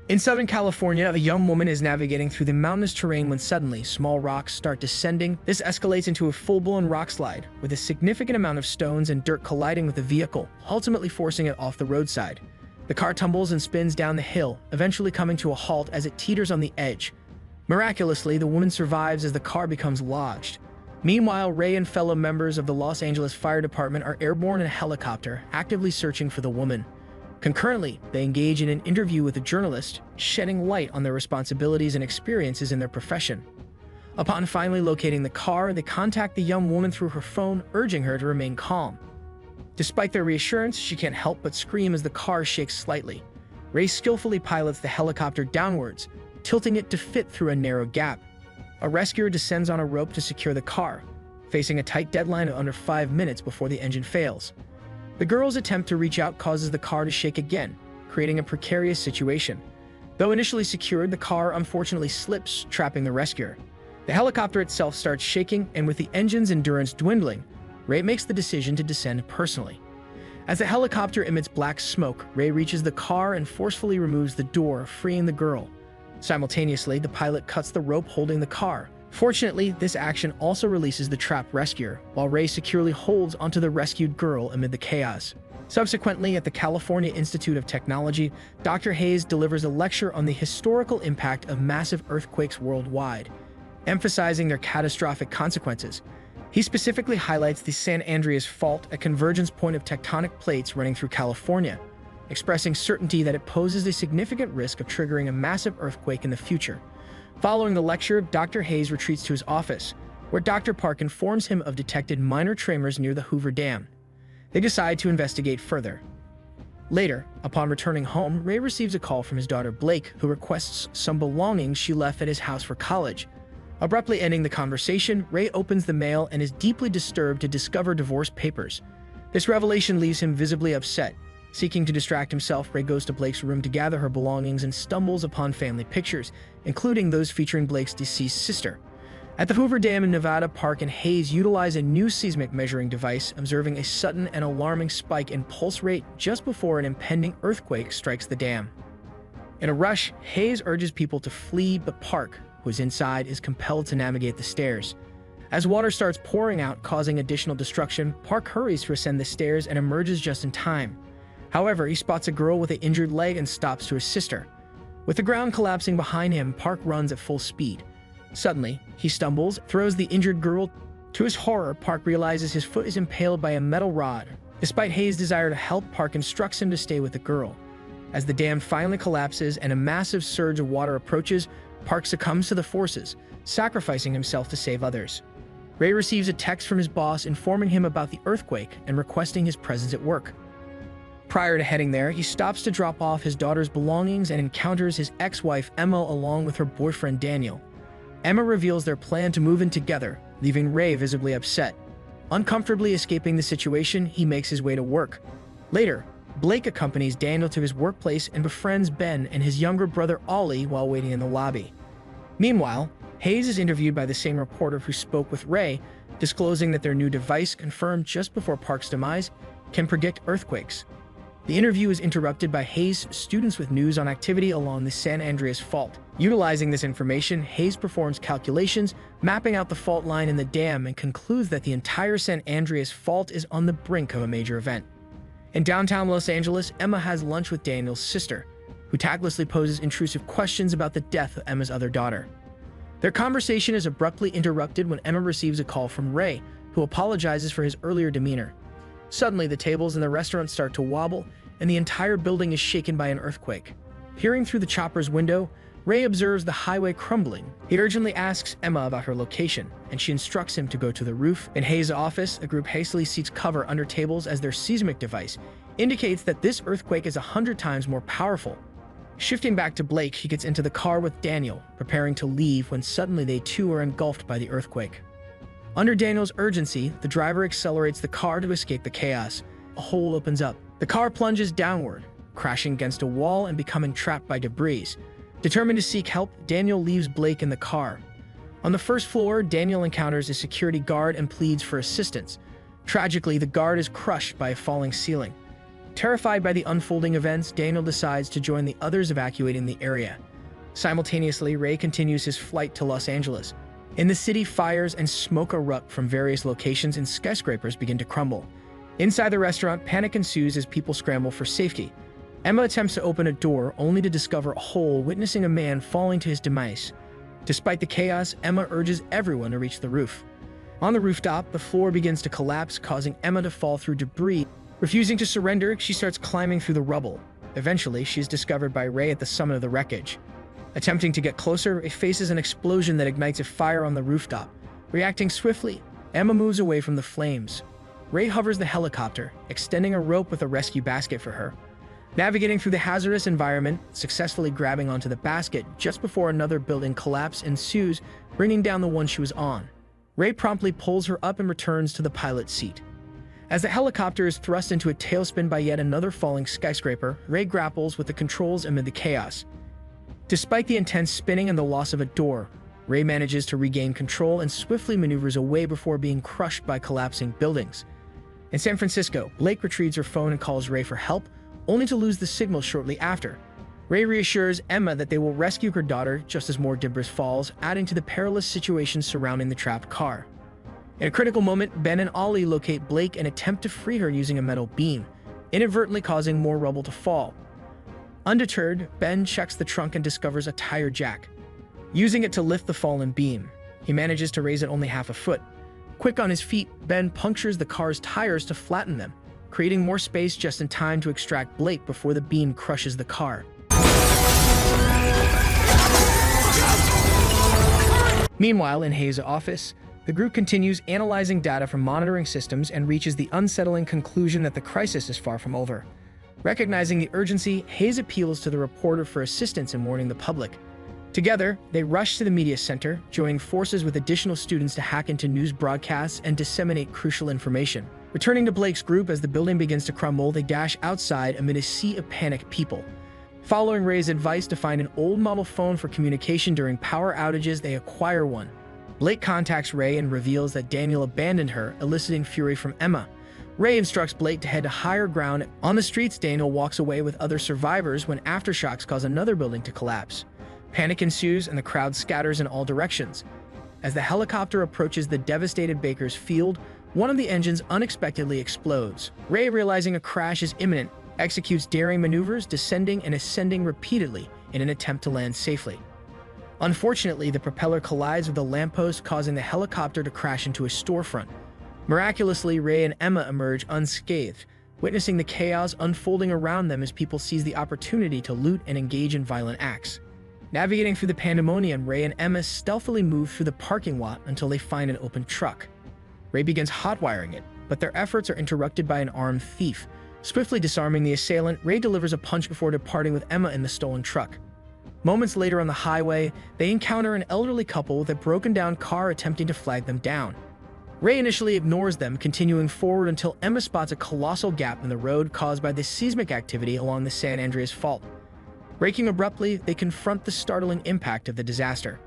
In Southern California, a young woman is navigating through the mountainous terrain when suddenly small rocks start descending. This escalates into a full-blown rock slide, with a significant amount of stones and dirt colliding with the vehicle, ultimately forcing it off the roadside. The car tumbles and spins down the hill, eventually coming to a halt as it teeters on the edge. Miraculously, the woman survives as the car becomes lodged. Meanwhile, Ray and fellow members of the Los Angeles Fire Department are airborne in a helicopter, actively searching for the woman. Concurrently, they engage in an interview with a journalist, shedding light on their responsibilities and experiences in their profession. Upon finally locating the car, they contact the young woman through her phone, urging her to remain calm. Despite their reassurance, she can't help but scream as the car shakes slightly. Ray skillfully pilots the helicopter downwards, tilting it to fit through a narrow gap. A rescuer descends on a rope to secure the car, facing a tight deadline of under 5 minutes before the engine fails. The girl's attempt to reach out causes the car to shake again, creating a precarious situation. Though initially secured, the car unfortunately slips, trapping the rescuer. The helicopter itself starts shaking, and with the engine's endurance dwindling, Ray makes the decision to descend personally. As the helicopter emits black smoke, Ray reaches the car and forcefully removes the door, freeing the girl. Simultaneously, the pilot cuts the rope holding the car. Fortunately, this action also releases the trapped rescuer, while Ray securely holds onto the rescued girl amid the chaos. Subsequently, at the California Institute of Technology, Dr. Hayes delivers a lecture on the historical impact of massive earthquakes worldwide, emphasizing their catastrophic consequences. He specifically highlights the San Andreas Fault, a convergence point of tectonic plates running through California, expressing certainty that it poses a significant risk of triggering a massive earthquake in the future. Following the lecture, Dr. Hayes retreats to his office, where Dr. Park informs him of detected minor tremors near the Hoover Dam. They decide to investigate further. Later, upon returning home, Ray receives a call from his daughter Blake, who requests some belongings she left at his house for college. Abruptly ending the conversation, Ray opens the mail and is deeply disturbed to discover divorce papers. This revelation leaves him visibly upset. Seeking to distract himself, Ray goes to Blake's room to gather her belongings and stumbles upon family pictures, including those featuring Blake's deceased sister. At the Hoover Dam in Nevada, Park and Hayes utilize a new seismic measuring device, observing a sudden and alarming spike in pulse rate just before an impending earthquake strikes the dam. In a rush, Hayes urges people to flee, but Park, who is inside, is compelled to navigate the stairs. As water starts pouring out, causing additional destruction, Park hurries to ascend the stairs and emerges just in time. However, he spots a girl with an injured leg and stops to assist her. With the ground collapsing behind him, Park runs at full speed. Suddenly, he stumbles, throws the injured girl. To his horror, Park realizes his foot is impaled by a metal rod. Despite Hayes' desire to help, Park instructs him to stay with the girl. As the dam finally collapses and a massive surge of water approaches, Park succumbs to the forces, sacrificing himself to save others. Ray receives a text from his boss informing him about the earthquake and requesting his presence at work. Prior to heading there, he stops to drop off his daughter's belongings and encounters his ex-wife Emma along with her boyfriend Daniel. Emma reveals their plan to move in together, leaving Ray visibly upset. Uncomfortably escaping the situation, he makes his way to work. Later, Blake accompanies Daniel to his workplace and befriends Ben and his younger brother Ollie while waiting in the lobby. Meanwhile, Hayes is interviewed by the same reporter who spoke with Ray, disclosing that their new device, confirmed just before Park's demise, can predict earthquakes. The interview is interrupted by Hayes' students with news on activity along the San Andreas Fault. Utilizing this information, Hayes performs calculations, mapping out the fault line in the dam, and concludes that the entire San Andreas Fault is on the brink of a major event. In downtown Los Angeles, Emma has lunch with Daniel's sister, who tactlessly poses intrusive questions about the death of Emma's other daughter. Their conversation is abruptly interrupted when Emma receives a call from Ray, who apologizes for his earlier demeanor. Suddenly, the tables in the restaurant start to wobble, and the entire building is shaken by an earthquake. Peering through the chopper's window, Ray observes the highway crumbling. He urgently asks Emma about her location, and she instructs him to go to the roof. In Hayes' office, a group hastily seeks cover under tables as their seismic device indicates that this earthquake is 100 times more powerful. Shifting back to Blake, he gets into the car with Daniel, preparing to leave when suddenly they too are engulfed by the earthquake. Under Daniel's urgency, the driver accelerates the car to escape the chaos. A hole opens up. The car plunges downward, crashing against a wall and becoming trapped by debris. Determined to seek help, Daniel leaves Blake in the car. On the first floor, Daniel encounters a security guard and pleads for assistance. Tragically, the guard is crushed by a falling ceiling. Terrified by the unfolding events, Daniel decides to join the others evacuating the area. Simultaneously, Ray continues his flight to Los Angeles. In the city, fires and smoke erupt from various locations and skyscrapers begin to crumble. Inside the restaurant, panic ensues as people scramble for safety. Emma attempts to open a door, only to discover a hole, witnessing a man falling to his demise. Despite the chaos, Emma urges everyone to reach the roof. On the rooftop, the floor begins to collapse, causing Emma to fall through debris. Refusing to surrender, she starts climbing through the rubble. Eventually, she is discovered by Ray at the summit of the wreckage. Attempting to get closer, it faces an explosion that ignites a fire on the rooftop. Reacting swiftly, Emma moves away from the flames. Ray hovers the helicopter, extending a rope with a rescue basket for her. Navigating through the hazardous environment, successfully grabbing onto the basket just before another building collapse ensues, bringing down the one she was on. Ray promptly pulls her up and returns to the pilot's seat. As the helicopter is thrust into a tailspin by yet another falling skyscraper, Ray grapples with the controls amid the chaos. Despite the intense spinning and the loss of a door, Ray manages to regain control and swiftly maneuvers away before being crushed by collapsing buildings. In San Francisco, Blake retrieves her phone and calls Ray for help, only to lose the signal shortly after. Ray reassures Emma that they will rescue her daughter just as more debris falls, adding to the perilous situation surrounding the trapped car. In a critical moment, Ben and Ollie locate Blake and attempt to free her using a metal beam, inadvertently causing more rubble to fall. Undeterred, Ben checks the trunk and discovers a tire jack. Using it to lift the fallen beam, he manages to raise it only half a foot. Quick on his feet, Ben punctures the car's tires to flatten them, creating more space just in time to extract Blake before the beam crushes the car. Meanwhile, in Hayes' office, the group continues analyzing data from monitoring systems and reaches the unsettling conclusion that the crisis is far from over. Recognizing the urgency, Hayes appeals to the reporter for assistance in warning the public. Together, they rush to the media center, joining forces with additional students to hack into news broadcasts and disseminate crucial information. Returning to Blake's group as the building begins to crumble, they dash outside amid a sea of panicked people. Following Ray's advice to find an old model phone for communication during power outages, they acquire one. Blake contacts Ray and reveals that Daniel abandoned her, eliciting fury from Emma. Ray instructs Blake to head to higher ground. On the streets, Daniel walks away with other survivors when aftershocks cause another building to collapse. Panic ensues and the crowd scatters in all directions. As the helicopter approaches the devastated Baker's field, one of the engines unexpectedly explodes. Ray, realizing a crash is imminent, executes daring maneuvers, descending and ascending repeatedly in an attempt to land safely. Unfortunately, the propeller collides with a lamppost, causing the helicopter to crash into a storefront. Miraculously, Ray and Emma emerge unscathed, witnessing the chaos unfolding around them as people seize the opportunity to loot and engage in violent acts. Navigating through the pandemonium, Ray and Emma stealthily move through the parking lot until they find an open truck. Ray begins hotwiring it, but their efforts are interrupted by an armed thief. Swiftly disarming the assailant, Ray delivers a punch before departing with Emma in the stolen truck. Moments later on the highway, they encounter an elderly couple with a broken-down car attempting to flag them down. Ray initially ignores them, continuing forward until Emma spots a colossal gap in the road caused by the seismic activity along the San Andreas Fault. Braking abruptly, they confront the startling impact of the disaster.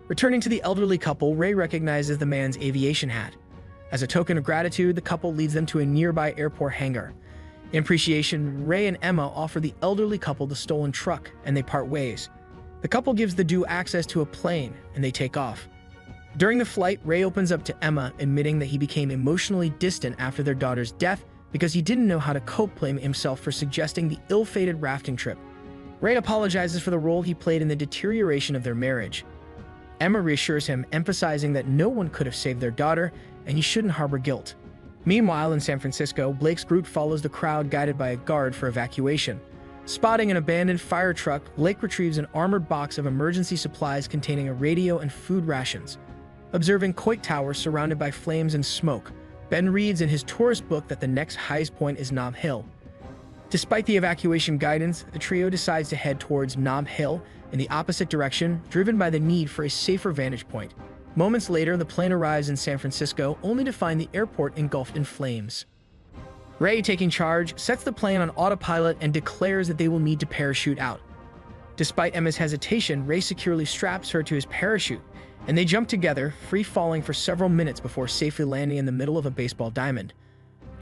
Returning to the elderly couple, Ray recognizes the man's aviation hat. As a token of gratitude, the couple leads them to a nearby airport hangar. In appreciation, Ray and Emma offer the elderly couple the stolen truck, and they part ways. The couple gives the duo access to a plane, and they take off. During the flight, Ray opens up to Emma, admitting that he became emotionally distant after their daughter's death because he didn't know how to cope, blaming himself for suggesting the ill-fated rafting trip. Ray apologizes for the role he played in the deterioration of their marriage. Emma reassures him, emphasizing that no one could have saved their daughter and he shouldn't harbor guilt. Meanwhile, in San Francisco, Blake's group follows the crowd guided by a guard for evacuation. Spotting an abandoned fire truck, Blake retrieves an armored box of emergency supplies containing a radio and food rations. Observing Coit Tower surrounded by flames and smoke, Ben reads in his tourist book that the next highest point is Nob Hill. Despite the evacuation guidance, the trio decides to head towards Nob Hill in the opposite direction, driven by the need for a safer vantage point. Moments later, the plane arrives in San Francisco, only to find the airport engulfed in flames. Ray, taking charge, sets the plane on autopilot and declares that they will need to parachute out. Despite Emma's hesitation, Ray securely straps her to his parachute, and they jump together, free-falling for several minutes before safely landing in the middle of a baseball diamond.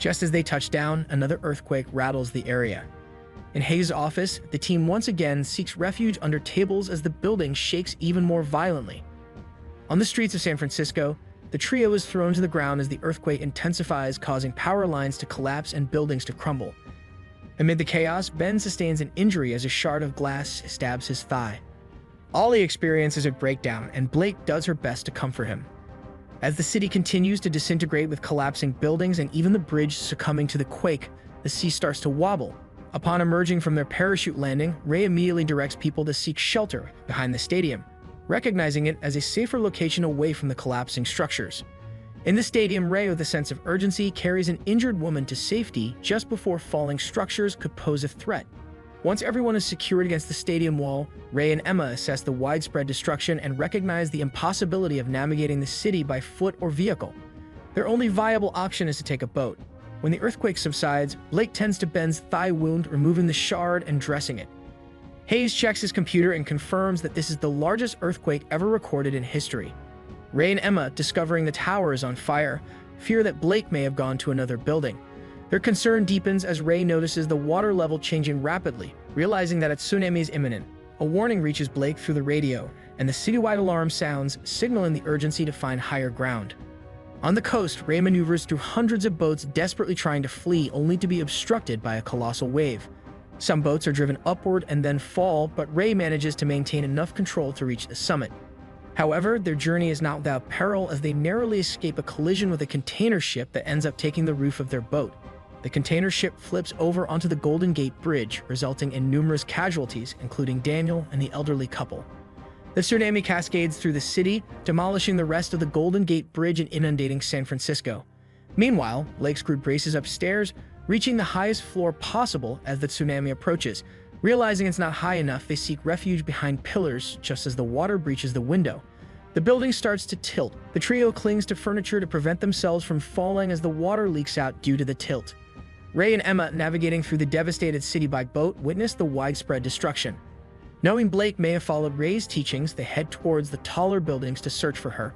Just as they touch down, another earthquake rattles the area. In Hayes' office, the team once again seeks refuge under tables as the building shakes even more violently. On the streets of San Francisco, the trio is thrown to the ground as the earthquake intensifies, causing power lines to collapse and buildings to crumble. Amid the chaos, Ben sustains an injury as a shard of glass stabs his thigh. Ollie experiences a breakdown, and Blake does her best to comfort him. As the city continues to disintegrate with collapsing buildings and even the bridge succumbing to the quake, the sea starts to wobble. Upon emerging from their parachute landing, Ray immediately directs people to seek shelter behind the stadium, recognizing it as a safer location away from the collapsing structures. In the stadium, Ray, with a sense of urgency, carries an injured woman to safety just before falling structures could pose a threat. Once everyone is secured against the stadium wall, Ray and Emma assess the widespread destruction and recognize the impossibility of navigating the city by foot or vehicle. Their only viable option is to take a boat. When the earthquake subsides, Blake tends to Ben's thigh wound, removing the shard and dressing it. Hayes checks his computer and confirms that this is the largest earthquake ever recorded in history. Ray and Emma, discovering the tower is on fire, fear that Blake may have gone to another building. Their concern deepens as Ray notices the water level changing rapidly, realizing that a tsunami is imminent. A warning reaches Blake through the radio, and the citywide alarm sounds, signaling the urgency to find higher ground. On the coast, Ray maneuvers through hundreds of boats desperately trying to flee, only to be obstructed by a colossal wave. Some boats are driven upward and then fall, but Ray manages to maintain enough control to reach the summit. However, their journey is not without peril as they narrowly escape a collision with a container ship that ends up taking the roof of their boat. The container ship flips over onto the Golden Gate Bridge, resulting in numerous casualties, including Daniel and the elderly couple. The tsunami cascades through the city, demolishing the rest of the Golden Gate Bridge and inundating San Francisco. Meanwhile, Blake's group races upstairs, reaching the highest floor possible as the tsunami approaches. Realizing it's not high enough, they seek refuge behind pillars just as the water breaches the window. The building starts to tilt. The trio clings to furniture to prevent themselves from falling as the water leaks out due to the tilt. Ray and Emma, navigating through the devastated city by boat, witness the widespread destruction. Knowing Blake may have followed Ray's teachings, they head towards the taller buildings to search for her.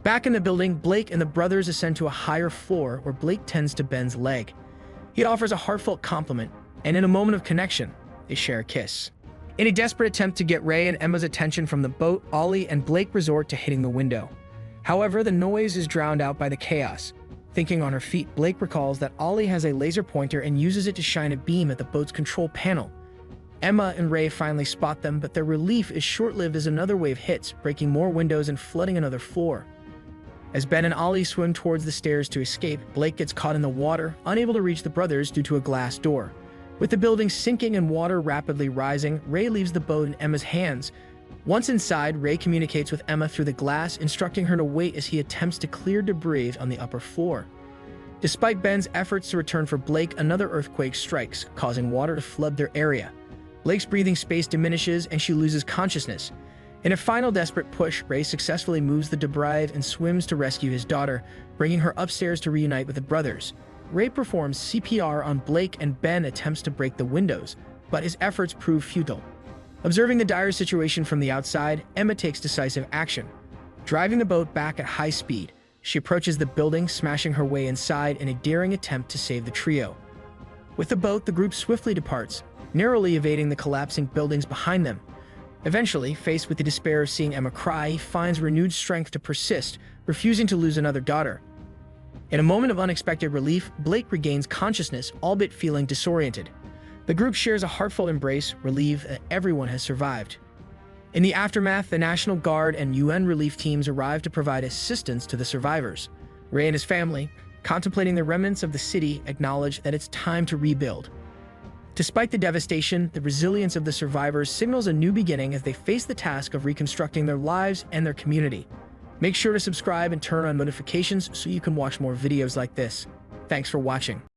Back in the building, Blake and the brothers ascend to a higher floor where Blake tends to Ben's leg. He offers a heartfelt compliment, and in a moment of connection, they share a kiss. In a desperate attempt to get Ray and Emma's attention from the boat, Ollie and Blake resort to hitting the window. However, the noise is drowned out by the chaos. Thinking on her feet, Blake recalls that Ollie has a laser pointer and uses it to shine a beam at the boat's control panel. Emma and Ray finally spot them, but their relief is short-lived as another wave hits, breaking more windows and flooding another floor. As Ben and Ollie swim towards the stairs to escape, Blake gets caught in the water, unable to reach the brothers due to a glass door. With the building sinking and water rapidly rising, Ray leaves the boat in Emma's hands. Once inside, Ray communicates with Emma through the glass, instructing her to wait as he attempts to clear debris on the upper floor. Despite Ben's efforts to return for Blake, another earthquake strikes, causing water to flood their area. Blake's breathing space diminishes and she loses consciousness. In a final desperate push, Ray successfully moves the debris and swims to rescue his daughter, bringing her upstairs to reunite with the brothers. Ray performs CPR on Blake and Ben attempts to break the windows, but his efforts prove futile. Observing the dire situation from the outside, Emma takes decisive action. Driving the boat back at high speed, she approaches the building, smashing her way inside in a daring attempt to save the trio. With the boat, the group swiftly departs, narrowly evading the collapsing buildings behind them. Eventually, faced with the despair of seeing Emma cry, he finds renewed strength to persist, refusing to lose another daughter. In a moment of unexpected relief, Blake regains consciousness, albeit feeling disoriented. The group shares a heartfelt embrace, relieved that everyone has survived. In the aftermath, the National Guard and UN relief teams arrive to provide assistance to the survivors. Ray and his family, contemplating the remnants of the city, acknowledge that it's time to rebuild. Despite the devastation, the resilience of the survivors signals a new beginning as they face the task of reconstructing their lives and their community. Make sure to subscribe and turn on notifications so you can watch more videos like this. Thanks for watching.